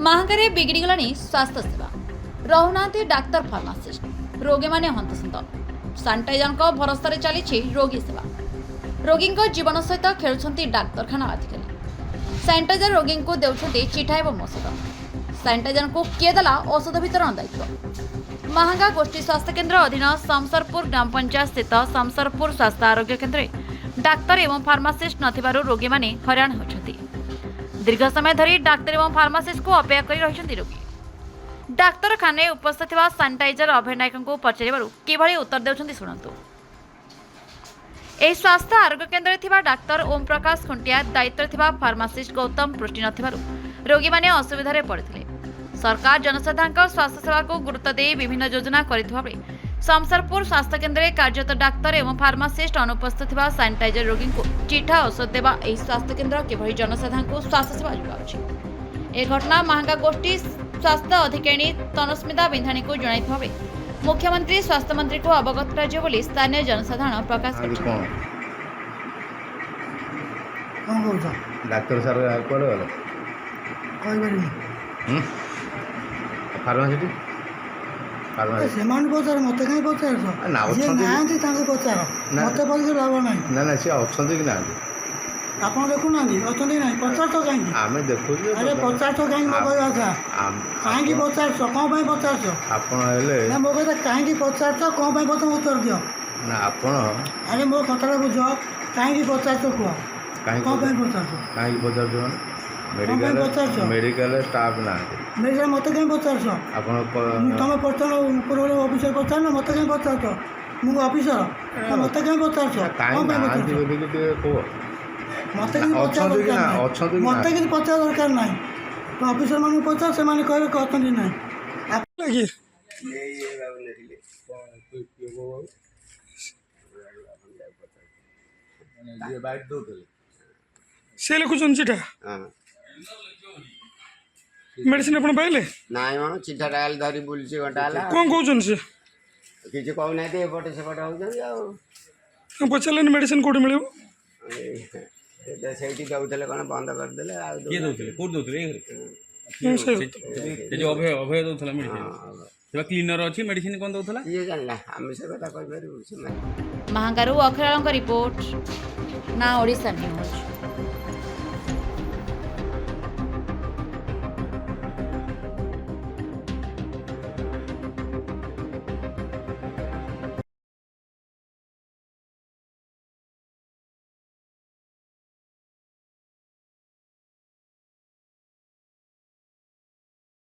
महागारे बिगड़गलानी स्वास्थ्य सेवा रहुना doctor pharmacist रोगी मैंने हंतसंत सानिटाइजर भरोसा चली रोगी सेवा रोगी जीवन सहित खेलुंट डाक्तखाना अधिकारी सानिटाइजर रोगी को देउछंती चिठा एवं औषध सानिटाइजर को किए देला औषध वितरण दायित्व महांगा गोष्ठी स्वास्थ्य केन्द्र अधीन समसरपुर ग्राम पंचायत स्थित समसरपुर स्वास्थ्य आरोग्य केन्द्र डाक्तर एवं फार्मासिस्ट नथिबारु रोगी माने हैरान होछंती। दीर्घ समय धरी डाक्तर एवं फार्मासिस्ट को अपेक्षा करी रहिछंती रोगी डाक्तरखाने उपस्थित थिबा सानिटाइजर अभय नायक को पचारिबारु किभଳି उत्तर देउछंती सुनंतु। एही स्वास्थ्य आरोग्य केन्द्र थिबा डाक्तर ओम प्रकाश खुंटिया दायित्व थिबा फार्मासिस्ट गौतम पृष्टि नथिबारु रोगी माने असुविधारे पड़िथिले। सरकार जनसाधारण स्वास्थ्य सेवा को गुरुत्व दे विभिन्न योजना करिथिबा बेले समसरपुर स्वास्थ्य केन्द्र कार्यरत डाक्तर एवं फार्मासिस्ट अनुपस्थित थिबा सानिटाइजर रोगी को चिठा औषध देवा एही स्वास्थ्य केन्द्र किभଳି जनसाधारण को स्वास्थ्य सेवा जोगाउछि। ए घटना महांगा गोष्ठी स्वास्थ्य अधिकारी तनुस्मिता बिंधाणी को जणाइथिबा बेले मुख्यमंत्री स्वास्थ्य मंत्री को अवगत कराଯିବ ବୋଲି स्थानीय जनसाधारण प्रकाश କରିଛନ୍ତି। डाक्टर सर कोड गले फार्मासिस्ट ସେମାନେ ପଚାର ମୋତେ କାହିଁ ପଚାରୁଛ ନା ଯିଏ ଅଛନ୍ତି ନାହାନ୍ତି ତାଙ୍କୁ ପଚାର ମୋତେ ପଚାରି ଲାଭ ନାହିଁ। ନା ନା ସିଏ ଅଛନ୍ତି କି ନାହାନ୍ତି ଆପଣ ଦେଖୁନାହାନ୍ତି ଅଛନ୍ତି କି ନାହିଁ ପଚାରୁଛ କାହିଁକି? ଆମେ ଦେଖୁଛୁ ଆରେ ପଚାରୁଛ କାହିଁକି ମୋ କହିବା କଥା କାହିଁକି ପଚାରୁଛ କ'ଣ ପାଇଁ ପଚାରୁଛ ଆପଣ ହେଲେ ନା ମୋ କଥା କାହିଁକି ପଚାରୁଛ କ'ଣ ପାଇଁ କଥା ଉତ୍ତର ଦିଅ ନା ଆପଣ ଆରେ ମୋ କଥାଟା ବୁଝ କାହିଁକି ପଚାରୁଛ କୁହ କାହିଁକି କ'ଣ ପାଇଁ ପଚାରୁଛ କାହିଁକି ପଚାରୁଛୁ ମାନେ ପାଇଁ ପଚାରୁଛ? ମେଡ଼ିକାଲ ଷ୍ଟାଫ୍ ନାହାନ୍ତି ମେଡ଼ିକାଲ ମୋତେ କାହିଁ ପଚାରୁଛ? ଆପଣ ତୁମେ ପଚାର ଉପର ଅଫିସର ପଚାରୁନ ମୋତେ କାହିଁ ପଚାରୁଛ? ମୁଁ ଅଫିସର ମୋତେ କାହିଁ ପଚାରୁଛ କ'ଣ କାହିଁ ପାଇଁ ନାହାନ୍ତି ପଚାରୁଛ? ବୋଲିକି ଟିକେ କୁହ ମୋତେ କିଛି ପଚାର ଅଛନ୍ତି କି ଦରକାର ନା ନାହିଁ ଅଛନ୍ତି କି ମୋତେ ନା କିଛି ପଚାର ଦରକାର ନାହିଁ ତ ଅଫିସରମାନଙ୍କୁ ପଚାର ସେମାନେ କହିବେ କି ଅଛନ୍ତି ନାହିଁ। से लिखुन चिठा मेडिसिन आप पाइले नाई मा चिठा डाल धरी बुलसी घंटा कौन कौन से किसी कहना एपटे सेपटे हो पचारे मेडिसिन कौट मिल से दौले कौन बंद करदे अभय अभय दौला मेडिसिन क्लीनर अच्छी मेडिसिन कौन दौला ये जानला आम से कथा कह महांगारू अखिलाल रिपोर्ट ना ओडिशा न्यूज।